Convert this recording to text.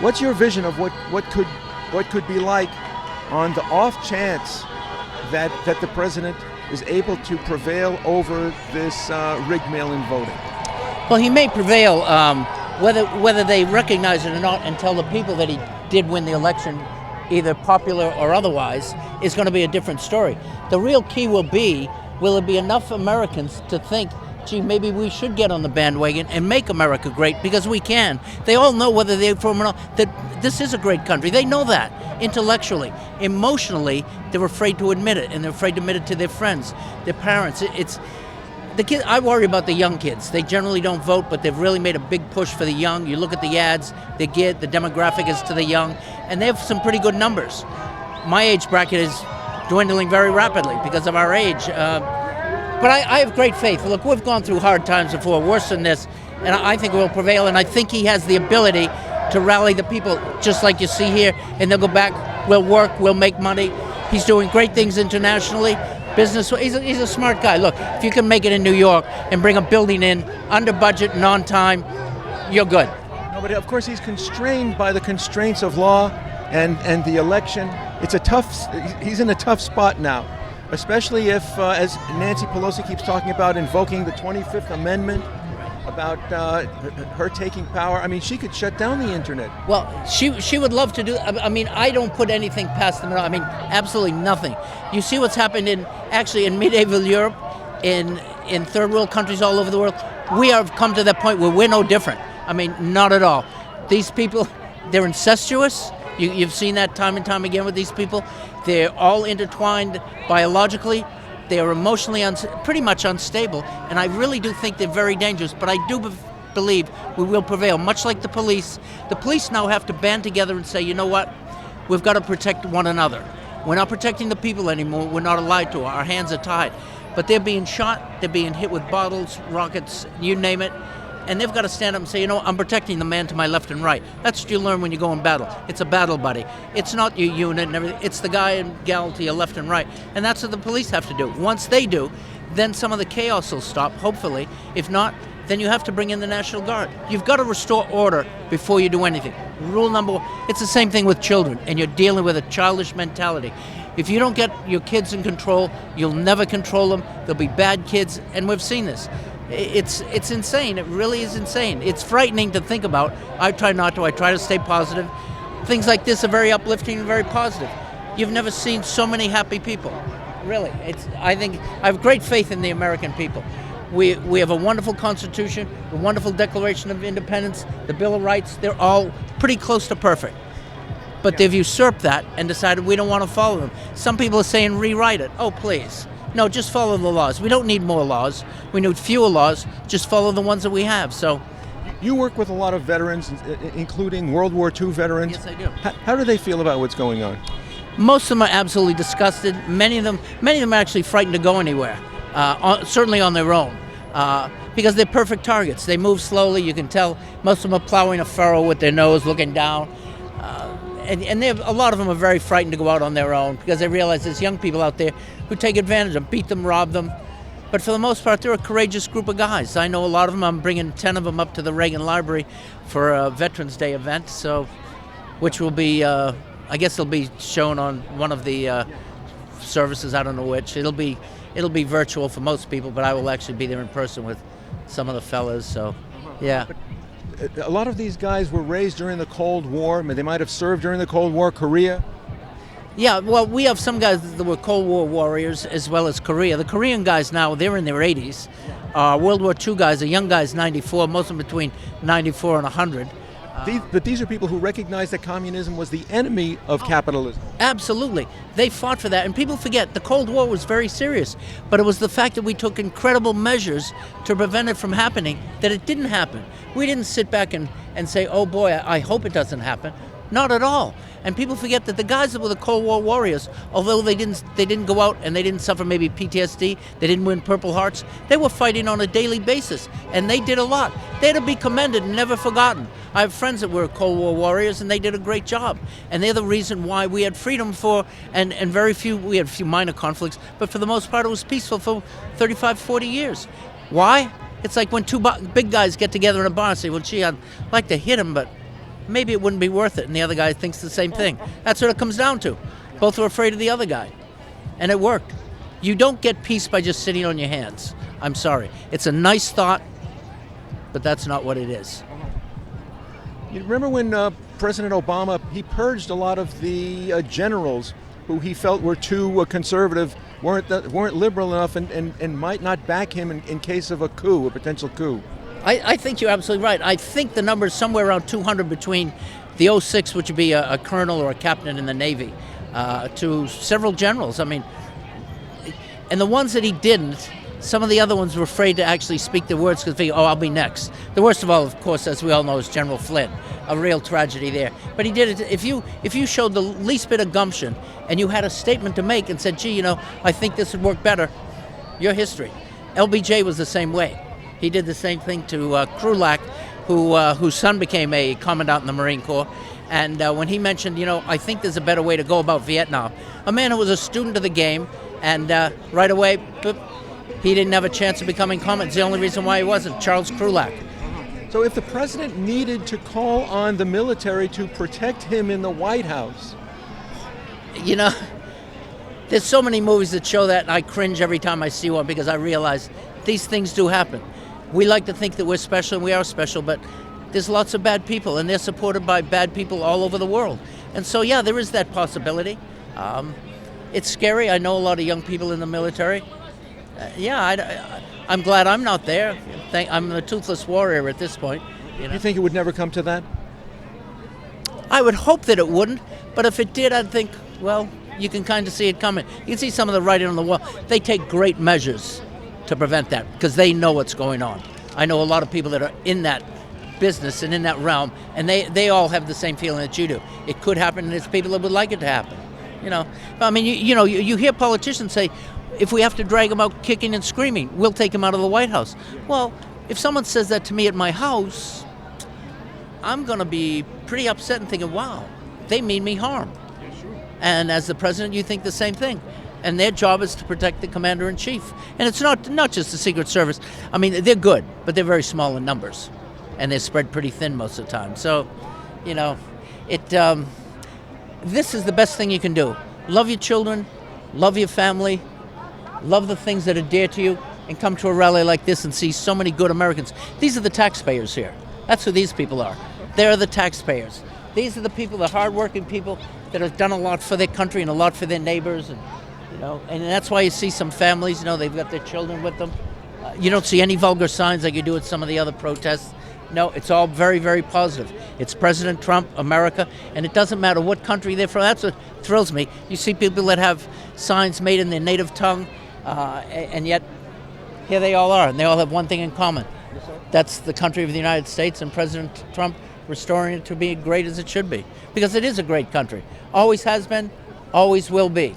What's your vision of what could be like on the off chance that the president is able to prevail over this rigged mail-in voting? Well, he may prevail, whether they recognize it or not, and tell the people that he did win the election, either popular or otherwise, is going to be a different story. The real key will it be enough Americans to think, gee, maybe we should get on the bandwagon and make America great, because we can. They all know, whether they're from or not, that this is a great country. They know that intellectually. Emotionally, they're afraid to admit it, and they're afraid to admit it to their friends, their parents. It's the kids. I worry about the young kids. They generally don't vote, but they've really made a big push for the young. You look at the ads, the demographic is to the young, and they have some pretty good numbers. My age bracket is dwindling very rapidly because of our age. But I have great faith. Look, we've gone through hard times before, worse than this, and I think we'll prevail, and I think he has the ability to rally the people, just like you see here, and they'll go back, we'll work, we'll make money. He's doing great things internationally. Business, he's a smart guy. Look, if you can make it in New York and bring a building in under budget and on time, you're good. No, but of course he's constrained by the constraints of law and the election. He's in a tough spot now, especially if, as Nancy Pelosi keeps talking about, invoking the 25th Amendment, about her taking power. I mean, she could shut down the internet. Well, she would love to do. I mean, I don't put anything past them at all. I mean, absolutely nothing. You see what's happened in medieval Europe, in third world countries all over the world. We have come to that point where we're no different. I mean, not at all. These people, they're incestuous. You've seen that time and time again with these people. They're all intertwined biologically. They are emotionally pretty much unstable, and I really do think they're very dangerous, but I do believe we will prevail, much like the police. The police now have to band together and say, you know what, we've got to protect one another. We're not protecting the people anymore. We're not allowed to. Our hands are tied. But they're being shot, they're being hit with bottles, rockets, you name it, and they've got to stand up and say, you know, I'm protecting the man to my left and right. That's what you learn when you go in battle. It's a battle buddy. It's not your unit and everything. It's the guy and gal to your left and right. And that's what the police have to do. Once they do, then some of the chaos will stop, hopefully. If not, then you have to bring in the National Guard. You've got to restore order before you do anything. Rule number one, it's the same thing with children, and you're dealing with a childish mentality. If you don't get your kids in control, you'll never control them. They'll be bad kids, and we've seen this. It's insane. It really is insane. It's frightening to think about. I try not to. I try to stay positive. Things like this are very uplifting and very positive. You've never seen so many happy people. Really. I have great faith in the American people. We have a wonderful Constitution, a wonderful Declaration of Independence, the Bill of Rights. They're all pretty close to perfect. But they've usurped that and decided we don't want to follow them. Some people are saying rewrite it. Oh, please. No, just follow the laws. We don't need more laws. We need fewer laws. Just follow the ones that we have. So, you work with a lot of veterans, including World War II veterans. Yes, I do. How do they feel about what's going on? Most of them are absolutely disgusted. Many of them are actually frightened to go anywhere, certainly on their own, because they're perfect targets. They move slowly. You can tell most of them are plowing a furrow with their nose, looking down. And a lot of them are very frightened to go out on their own because they realize there's young people out there who take advantage of them, beat them, rob them. But for the most part, they're a courageous group of guys. I know a lot of them. I'm bringing 10 of them up to the Reagan Library for a Veterans Day event, which will be, I guess it'll be shown on one of the services. I don't know which. It'll be virtual for most people, but I will actually be there in person with some of the fellas. So, yeah. A lot of these guys were raised during the Cold War. They might have served during the Cold War, Korea. Yeah, well, we have some guys that were Cold War warriors as well as Korea. The Korean guys now, they're in their 80s. World War II guys, the young guys, 94, most of them between 94 and 100. But these are people who recognize that communism was the enemy of capitalism. Absolutely. They fought for that. And people forget the Cold War was very serious. But it was the fact that we took incredible measures to prevent it from happening, that it didn't happen. We didn't sit back and say, oh boy, I hope it doesn't happen. Not at all. And people forget that the guys that were the Cold War warriors, although they didn't go out and they didn't suffer maybe PTSD, they didn't win Purple Hearts, they were fighting on a daily basis. And they did a lot. They're to be commended and never forgotten. I have friends that were Cold War warriors and they did a great job. And they're the reason why we had freedom and we had a few minor conflicts, but for the most part it was peaceful for 35, 40 years. Why? It's like when two big guys get together in a bar and say, well, gee, I'd like to hit him, but maybe it wouldn't be worth it. And the other guy thinks the same thing. That's what it comes down to. Both were afraid of the other guy. And it worked. You don't get peace by just sitting on your hands. I'm sorry. It's a nice thought, but that's not what it is. You remember when President Obama, he purged a lot of the generals who he felt were too conservative, weren't liberal enough, and might not back him in case of a coup, a potential coup. I think you're absolutely right. I think the number is somewhere around 200 between the 06, which would be a colonel or a captain in the Navy, to several generals. I mean, and the ones that he didn't, some of the other ones were afraid to actually speak the words because they think, I'll be next. The worst of all, of course, as we all know, is General Flynn. A real tragedy there. But he did it. If you showed the least bit of gumption and you had a statement to make and said, gee, I think this would work better, your history. LBJ was the same way. He did the same thing to Krulak, whose son became a commandant in the Marine Corps. And when he mentioned, I think there's a better way to go about Vietnam, a man who was a student of the game, and right away, boop, he didn't have a chance of becoming commandant. It's the only reason why he wasn't, Charles Krulak. So if the president needed to call on the military to protect him in the White House... There's so many movies that show that, and I cringe every time I see one because I realize these things do happen. We like to think that we're special, and we are special, but there's lots of bad people, and they're supported by bad people all over the world. And so, yeah, there is that possibility. It's scary. I know a lot of young people in the military. I'm glad I'm not there. I'm a toothless warrior at this point. You think it would never come to that? I would hope that it wouldn't, but if it did, I'd think, well, you can kind of see it coming. You can see some of the writing on the wall. They take great measures to prevent that because they know what's going on. I know a lot of people that are in that business and in that realm, and they all have the same feeling that you do. It could happen, and there's people that would like it to happen. I mean, you hear politicians say, if we have to drag him out kicking and screaming, we'll take him out of the White House. Well, if someone says that to me at my house, I'm going to be pretty upset and thinking, wow, they mean me harm. And as the president, you think the same thing. And their job is to protect the commander-in-chief. And it's not just the Secret Service. I mean, they're good, but they're very small in numbers. And they're spread pretty thin most of the time. So, this is the best thing you can do. Love your children, love your family, love the things that are dear to you, and come to a rally like this and see so many good Americans. These are the taxpayers here. That's who these people are. They're the taxpayers. These are the people, the hardworking people that have done a lot for their country and a lot for their neighbors, and that's why you see some families, they've got their children with them. You don't see any vulgar signs like you do at some of the other protests. No, it's all very, very positive. It's President Trump, America, and it doesn't matter what country they're from. That's what thrills me. You see people that have signs made in their native tongue, and yet here they all are, and they all have one thing in common. That's the country of the United States and President Trump restoring it to be great as it should be. Because it is a great country. Always has been, always will be.